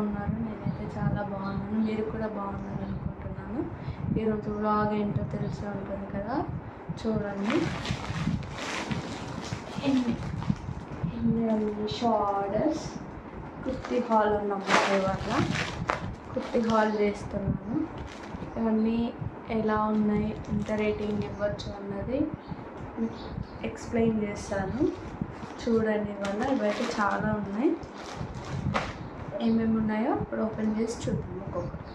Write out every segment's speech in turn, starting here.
ఉన్నారు? నేనైతే చాలా బాగున్నాను. మీరు కూడా బాగున్నారు అనుకుంటున్నాను. ఈరోజు వ్లాగ్ ఏంటో తెలిసి ఉంటుంది కదా, చూడండి. మీషో ఆర్డర్స్ కుర్తి హాల్ ఉన్నమాట. ఇవాళ కుర్తి హాల్ చేస్తున్నాను. ఇవన్నీ ఎలా ఉన్నాయి, ఎంత రేటింగ్ ఇవ్వచ్చు అన్నది ఎక్స్ప్లెయిన్ చేస్తాను. చూడండి. ఇవాళ ఇవైతే చాలా ఉన్నాయి. ఏమేమి ఉన్నాయో ఇప్పుడు ఓపెన్ చేసి చూద్దాం ఒక్కొక్కటి.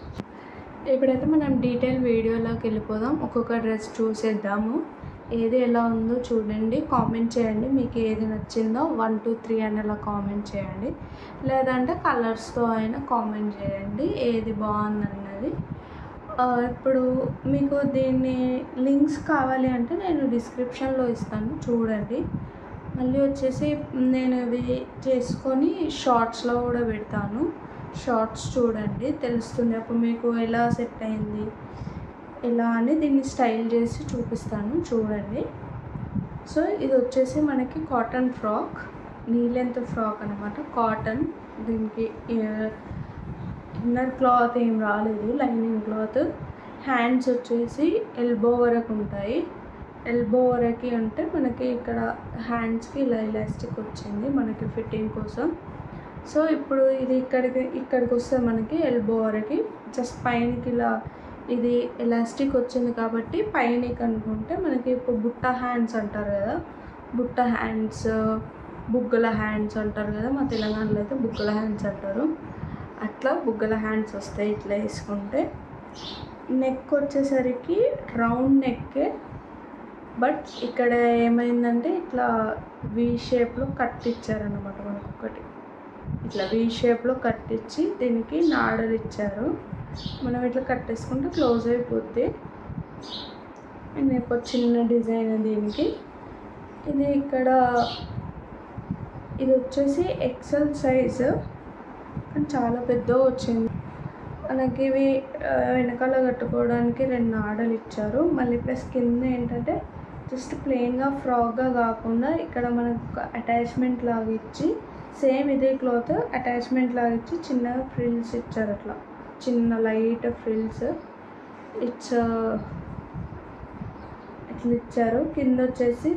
ఇప్పుడైతే మనం డీటెయిల్ వీడియోలోకి వెళ్ళిపోదాం. ఒక్కొక్క డ్రెస్ చూసేద్దాము. ఏది ఎలా ఉందో చూడండి, కామెంట్ చేయండి. మీకు ఏది నచ్చిందో 1 2 3 అని అలా కామెంట్ చేయండి. లేదంటే కలర్స్తో అయినా కామెంట్ చేయండి ఏది బాగుందన్నది. ఇప్పుడు మీకు దీన్ని లింక్స్ కావాలి అంటే నేను డిస్క్రిప్షన్లో ఇస్తాను, చూడండి. మళ్ళీ వచ్చేసి నేను ఇవి చేసుకొని షార్ట్స్లో కూడా పెడతాను. షార్ట్స్ చూడండి, తెలుస్తుంది అప్పుడు మీకు ఎలా సెట్ అయింది ఎలా అని దీన్ని స్టైల్ చేసి చూపిస్తాను, చూడండి. సో ఇది వచ్చేసి మనకి cotton frock, knee length frock అనమాట. కాటన్, దీనికి ఇన్నర్ క్లాత్ ఏం రాలేదు, లైనింగ్ క్లాత్. హ్యాండ్స్ వచ్చేసి ఎల్బో వరకు ఉంటాయి. ఎల్బో వరకు అంటే మనకి ఇక్కడ హ్యాండ్స్కి ఇలా ఎలాస్టిక్ వచ్చింది మనకి ఫిట్టింగ్ కోసం. సో ఇప్పుడు ఇది ఇక్కడికి వస్తే మనకి ఎల్బో వరకు జస్ట్ పైనకి ఇలా ఇది ఎలాస్టిక్ వచ్చింది కాబట్టి పైనకి అనుకుంటే మనకి ఇప్పుడు బుట్ట హ్యాండ్స్ అంటారు కదా, బుట్ట హ్యాండ్స్, బుగ్గల హ్యాండ్స్ అంటారు కదా, మా తెలంగాణలో అయితే బుగ్గల హ్యాండ్స్ అంటారు. అట్లా బుగ్గల హ్యాండ్స్ వస్తాయి ఇట్లా వేసుకుంటే. నెక్ వచ్చేసరికి రౌండ్ నెక్కే, బట్ ఇక్కడ ఏమైందంటే ఇట్లా వీ షేప్లో కట్ ఇచ్చారనమాట. మనకు ఒకటి ఇట్లా వీ షేప్లో కట్ ఇచ్చి దీనికి నాడలు ఇచ్చారు. మనం ఇట్లా కట్టేసుకుంటే క్లోజ్ అయిపోద్ది. ఒక చిన్న డిజైన్ దీనికి. ఇది ఇక్కడ ఇది వచ్చేసి ఎక్సెల్ సైజు, కానీ చాలా పెద్దగా వచ్చింది మనకి. ఇవి వెనకాల కట్టుకోవడానికి 2 నాడలు ఇచ్చారు. మళ్ళీ ప్లస్ కింద ఏంటంటే జస్ట్ ప్లెయిన్గా ఫ్రాక్గా కాకుండా ఇక్కడ మనకు అటాచ్మెంట్ లాగా ఇచ్చి, సేమ్ ఇదే క్లాత్ అటాచ్మెంట్ లాగా ఇచ్చి చిన్నగా ఫ్రిల్స్ ఇచ్చారు. అట్లా చిన్న లైట్ ఫ్రిల్స్ ఇట్లా ఇచ్చారు. కింద వచ్చేసి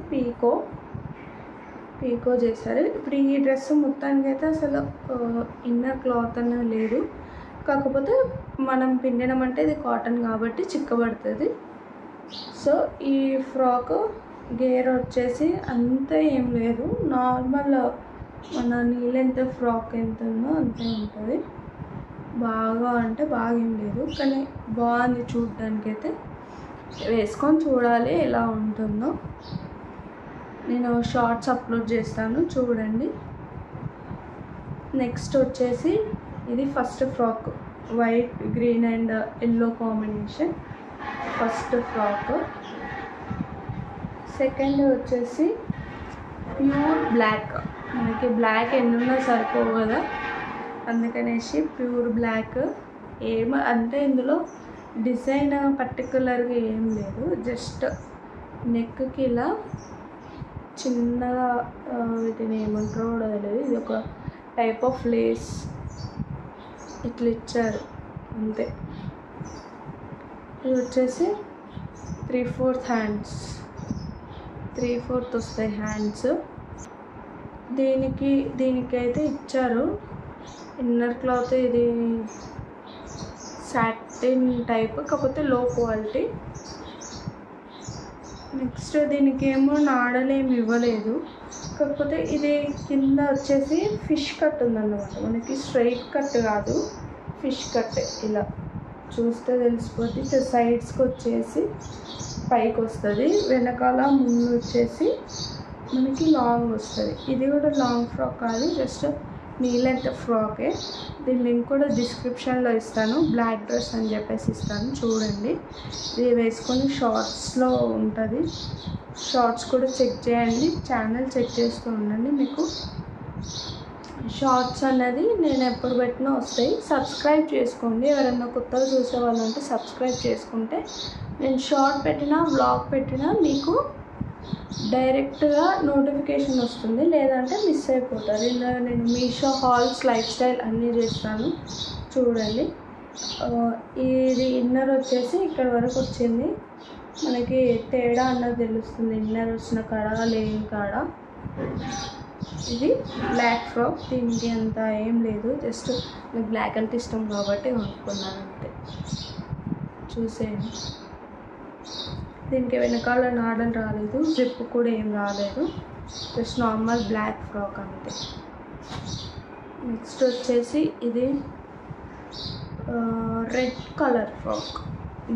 పీకో చేశారు. ఇప్పుడు ఈ డ్రెస్ మొత్తానికి అయితే అసలు ఇన్నర్ క్లాత్ అనేది లేదు. కాకపోతే మనం పిండడం అంటే ఇది కాటన్ కాబట్టి చిక్కబడుతుంది. సో ఈ ఫ్రాక్ గేర్ వచ్చేసి అంతే ఏం లేదు, నార్మల్ మన నీ లెంత్ ఫ్రాక్ ఎంత ఉందో అంతే ఉంటుంది. బాగా అంటే బాగా ఏం లేదు, కానీ బాగుంది చూడడానికి. అయితే వేసుకొని చూడాలి ఎలా ఉంటుందో. నేను షార్ట్స్ అప్లోడ్ చేస్తాను, చూడండి. నెక్స్ట్ వచ్చేసి ఇది first frock, white green and yellow combination first frock. Second వచ్చేసి ప్యూర్ బ్లాక్. మనకి బ్లాక్ ఎన్నున్నా సరిపోవు కదా, అందుకనేసి ప్యూర్ బ్లాక్. అంటే ఇందులో డిజైన్ పర్టికులర్గా ఏం లేదు, జస్ట్ నెక్కి ఇలా చిన్నగా వీటిని ఏమంటారో కూడా తెలియదు, ఇది ఒక టైప్ ఆఫ్ లేస్ ఇట్లా ఇచ్చారు అంతే. ఇది వచ్చేసి 3/4 హ్యాండ్స్, 3/4 వస్తాయి హ్యాండ్స్. దీనికైతే ఇచ్చారు ఇన్నర్ క్లాత్. ఇది సాటిన్ టైప్, కాకపోతే లో క్వాలిటీ. నెక్స్ట్ దీనికి ఏమో నాడలేమి ఇవ్వలేదు, కాకపోతే ఇది కింద వచ్చేసి ఫిష్ కట్ ఉందన్నమాట. మనకి స్ట్రైట్ కట్ కాదు, ఫిష్ కట్. ఇలా చూస్తే తెలిసిపోతుంది. సైడ్స్కి వచ్చేసి పైకి వస్తుంది, వెనకాల ముందు వచ్చేసి మనకి లాంగ్ వస్తుంది. ఇది కూడా లాంగ్ ఫ్రాక్ కాదు, జస్ట్ నీ లెంత్ ఫ్రాకే. దీని లింక్ కూడా డిస్క్రిప్షన్లో ఇస్తాను, బ్లాక్ డ్రెస్ అని చెప్పేసి ఇస్తాను, చూడండి. ఇది వేసుకొని షార్ట్స్లో ఉంటుంది. షార్ట్స్ కూడా చెక్ చేయండి, ఛానల్ చెక్ చేస్తూ ఉండండి. మీకు షార్ట్స్ అనేది నేను ఎప్పుడు పెట్టినా వస్తాయి. సబ్స్క్రైబ్ చేసుకోండి, ఎవరైనా కొత్తగా చూసే వాళ్ళు ఉంటే సబ్స్క్రైబ్ చేసుకుంటే నేను షార్ట్ పెట్టినా వ్లాగ్ పెట్టినా మీకు డైరెక్ట్గా నోటిఫికేషన్ వస్తుంది, లేదంటే మిస్ అయిపోతారు. ఇలా నేను మీషో హాల్స్ లైఫ్ స్టైల్ అన్నీ చేస్తాను చూడండి. ఇది ఇన్నర్ వచ్చేసి ఇక్కడ వరకు వచ్చింది. మనకి తేడా అన్నది తెలుస్తుంది ఇన్నర్ వచ్చిన కాడ లేని కాడ. ఇది బ్లాక్ ఫ్రాక్, దీనికి అంత ఏం లేదు, జస్ట్ నాకు బ్లాక్ అంటే ఇష్టం కాబట్టి కొనుక్కున్నాను అంతే. చూసేయండి, దీనికి వెనకాల నాడలు రాలేదు, జిప్ కూడా ఏం రాలేదు, జస్ట్ నార్మల్ బ్లాక్ ఫ్రాక్ అంతే. నెక్స్ట్ వచ్చేసి ఇది రెడ్ కలర్ ఫ్రాక్,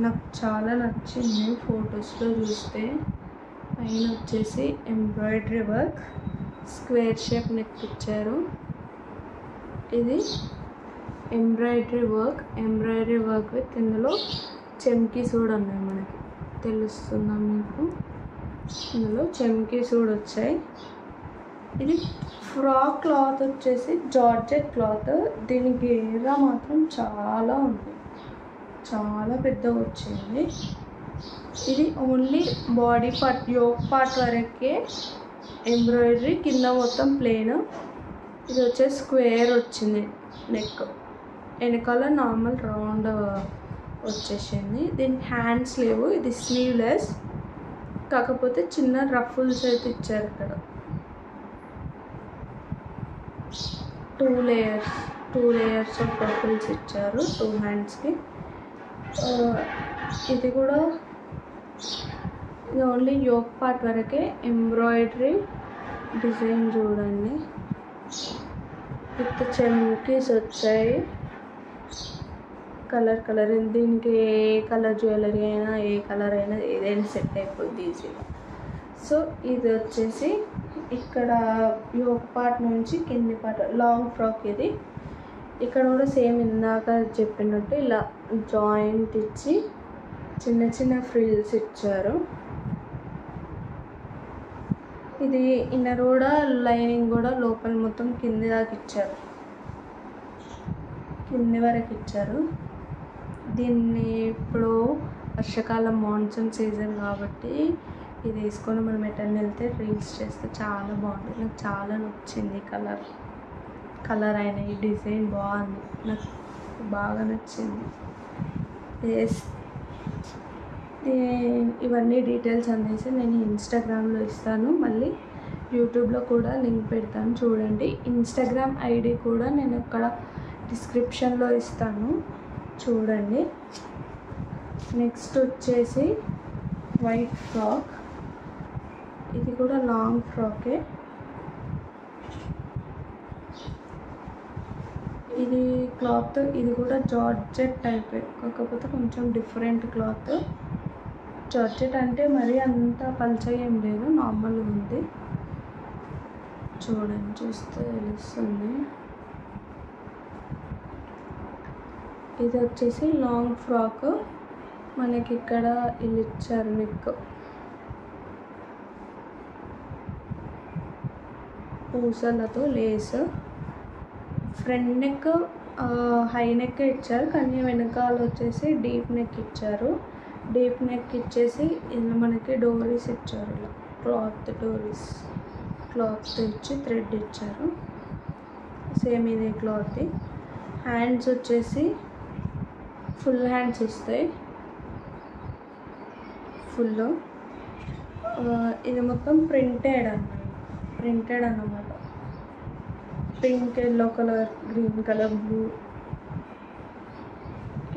నాకు చాలా నచ్చింది ఫొటోస్లో చూస్తే. పైన వచ్చేసి embroidery work, square shape neck ఇచ్చారు. ఇది ఎంబ్రాయిడరీ వర్క్ విత్ ఇందులో చెమ్కీస్ కూడా ఉన్నాయి, మనకి తెలుస్తుందా మీకు? ఇందులో చెమ్కీస్ కూడా వచ్చాయి. ఇది ఫ్రాక్ క్లాత్ వచ్చేసి జార్జెట్ క్లాత్, దీని గేరా మాత్రం చాలా ఉంది, చాలా పెద్దగా వచ్చింది. ఇది only body part, yoke part వరకే ఎంబ్రాయిడరీ, కింద మొత్తం ప్లెయిన్. ఇది వచ్చేసి స్క్వేర్ వచ్చింది నెక్, వెనకాల నార్మల్ రౌండ్ వచ్చేసింది. దీనికి హ్యాండ్స్ లేవు, ఇది స్లీవ్లెస్, కాకపోతే చిన్న రఫుల్స్ అయితే ఇచ్చారు ఇక్కడ. 2 లేయర్స్ ఆఫ్ రఫుల్స్ ఇచ్చారు 2 హ్యాండ్స్కి. ఇది కూడా ఓన్లీ యోక్ పార్ట్ వరకే ఎంబ్రాయిడరీ డిజైన్ చూడండి, విత్ చెమ్కీస్ వచ్చాయి. కలర్ దీనికి ఏ కలర్ జ్యువెలరీ అయినా, ఏ కలర్ అయినా, ఏదైనా సెట్ అయిపోద్ది ఈజీగా. సో ఇది వచ్చేసి ఇక్కడ యోక్ పార్ట్ నుంచి కింది పార్ట్ లాంగ్ ఫ్రాక్. ఇది ఇక్కడ కూడా సేమ్ ఇందాక చెప్పినట్టు ఇలా జాయింట్ ఇచ్చి చిన్న చిన్న ఫ్రిల్స్ ఇచ్చారు. ఇది ఇన్నర్ కూడా లైనింగ్ కూడా లోపల మొత్తం కింది దాకా ఇచ్చారు, కింది వరకు ఇచ్చారు. దీన్ని ఇప్పుడు వర్షాకాలం మాన్సూన్ సీజన్ కాబట్టి ఇది వేసుకొని మనం ఎటన్నా వెళ్తే రీల్స్ చేస్తే చాలా బాగుంటుంది. నాకు చాలా నచ్చింది కలర్ అయినా ఈ డిజైన్ బాగుంది, నాకు బాగా నచ్చింది. ఇవన్నీ డీటెయిల్స్ అనేసి నేను ఇన్స్టాగ్రామ్లో ఇస్తాను, మళ్ళీ యూట్యూబ్లో కూడా లింక్ పెడతాను చూడండి. ఇన్స్టాగ్రామ్ ఐడి కూడా నేను అక్కడ డిస్క్రిప్షన్లో ఇస్తాను చూడండి. నెక్స్ట్ వచ్చేసి వైట్ ఫ్రాక్, ఇది కూడా లాంగ్ ఫ్రాకే. ఇది క్లాత్, ఇది కూడా జార్జెట్ టైపే, కాకపోతే కొంచెం డిఫరెంట్ క్లాత్. జార్జెట్ అంటే మరీ అంత పల్చగా ఏం లేదు, నార్మల్గా ఉంది. చూడండి, చూస్తే తెలుస్తుంది. ఇది వచ్చేసి లాంగ్ ఫ్రాక్, మనకి ఇక్కడ ఇలా ఇచ్చారు నెక్, పూసలతో lace. Front neck high neck ఇచ్చారు, కానీ వెనకాల వచ్చేసి డీప్ నెక్ ఇచ్చారు. డీప్ నెక్ ఇచ్చేసి ఇలా మనకి డోరీస్ ఇచ్చారు, ఇలా క్లాత్ ఇచ్చి థ్రెడ్ ఇచ్చారు. సేమ్ ఇదే క్లాత్. హ్యాండ్స్ వచ్చేసి ఫుల్ హ్యాండ్స్ వస్తాయి, ఫుల్. ఇది మొత్తం ప్రింటెడ్ అన్నమాట, pink, yellow colour, green colour, blue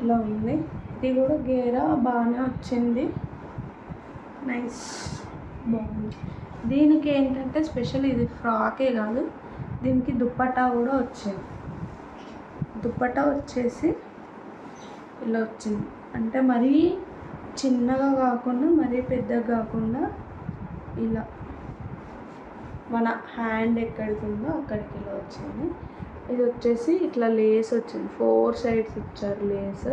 ఇలా ఉంది. ఇది కూడా గేరా బాగానే వచ్చింది, నైస్, బాగుంది. దీనికి ఏంటంటే స్పెషల్, ఇది ఫ్రాకే కాదు, దీనికి దుప్పట్టా కూడా వచ్చింది. దుప్పట్టా వచ్చేసి ఇలా వచ్చింది, అంటే మరీ చిన్నగా కాకుండా మరీ పెద్దగా కాకుండా ఇలా మన హ్యాండ్ ఎక్కడికి ఉందో అక్కడికి ఇలా వచ్చింది. ఇది వచ్చేసి ఇట్లా లేస్ వచ్చింది, 4 sides ఇచ్చారు లేస్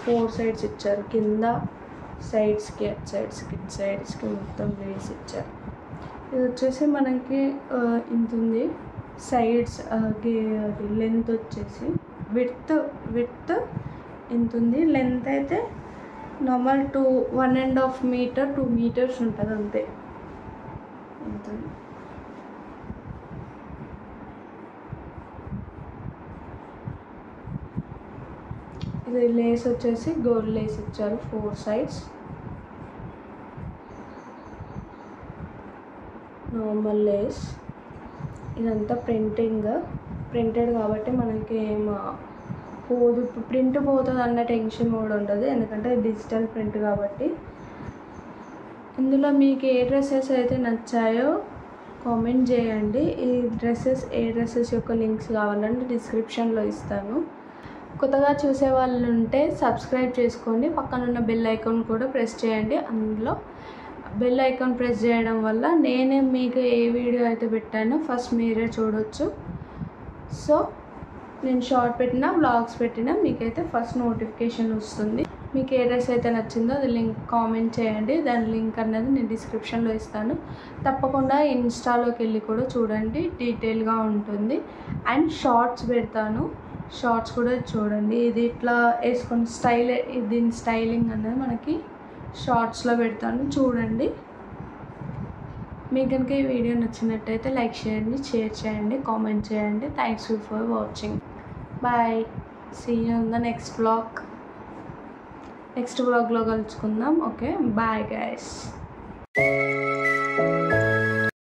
4 sides ఇచ్చారు, కింద సైడ్స్కి, సైడ్స్కి మొత్తం లేస్ ఇచ్చారు. ఇది వచ్చేసి మనకి ఇంత ఉంది, సైడ్స్ అది లెంత్ వచ్చేసి విడ్త్ ఎంత ఉంది, లెంత్ అయితే నార్మల్ 1.5 మీటర్ 2 మీటర్స్ ఉంటుంది అంతే. ఇది లేస్ వచ్చేసి గోల్డ్ లేస్ ఇచ్చారు 4 sides. Normal lace. ఇదంతా ప్రింటెడ్ కాబట్టి మనకి పోదు, ప్రింట్ పోతుంది అన్న టెన్షన్ కూడా ఉండదు, ఎందుకంటే డిజిటల్ ప్రింట్ కాబట్టి. ఇందులో మీకు ఏ డ్రెస్సెస్ అయితే నచ్చాయో కామెంట్ చేయండి. ఈ ఏ డ్రెస్సెస్ యొక్క లింక్స్ కావాలంటే డిస్క్రిప్షన్లో ఇస్తాను. కొత్తగా చూసే వాళ్ళు ఉంటే సబ్స్క్రైబ్ చేసుకోండి, పక్కనున్న బెల్ ఐకాన్ కూడా ప్రెస్ చేయండి. అందులో బెల్ ఐకాన్ ప్రెస్ చేయడం వల్ల నేనే మీకు ఏ వీడియో అయితే పెట్టానో ఫస్ట్ మీరే చూడొచ్చు. సో నేను షార్ట్ పెట్టినా వ్లాగ్స్ పెట్టినా మీకైతే ఫస్ట్ నోటిఫికేషన్ వస్తుంది. మీకు ఏ డ్రెస్ అయితే నచ్చిందో అది లింక్ కామెంట్ చేయండి, దాని లింక్ అన్నది నేను డిస్క్రిప్షన్లో ఇస్తాను. తప్పకుండా ఇన్స్టాలోకి వెళ్ళి కూడా చూడండి, డీటెయిల్గా ఉంటుంది. అండ్ షార్ట్స్ పెడతాను, షార్ట్స్ కూడా చూడండి. ఇది ఇట్లా వేసుకొని దీని స్టైలింగ్ అనేది మనకి షార్ట్స్లో పెడతాను, చూడండి. మీకు కనుక ఈ వీడియో నచ్చినట్టయితే లైక్ చేయండి, షేర్ చేయండి, కామెంట్ చేయండి. Thanks for watching. Bye. See you in the next వ్లాగ్లో కలుసుకుందాం. Okay, bye guys.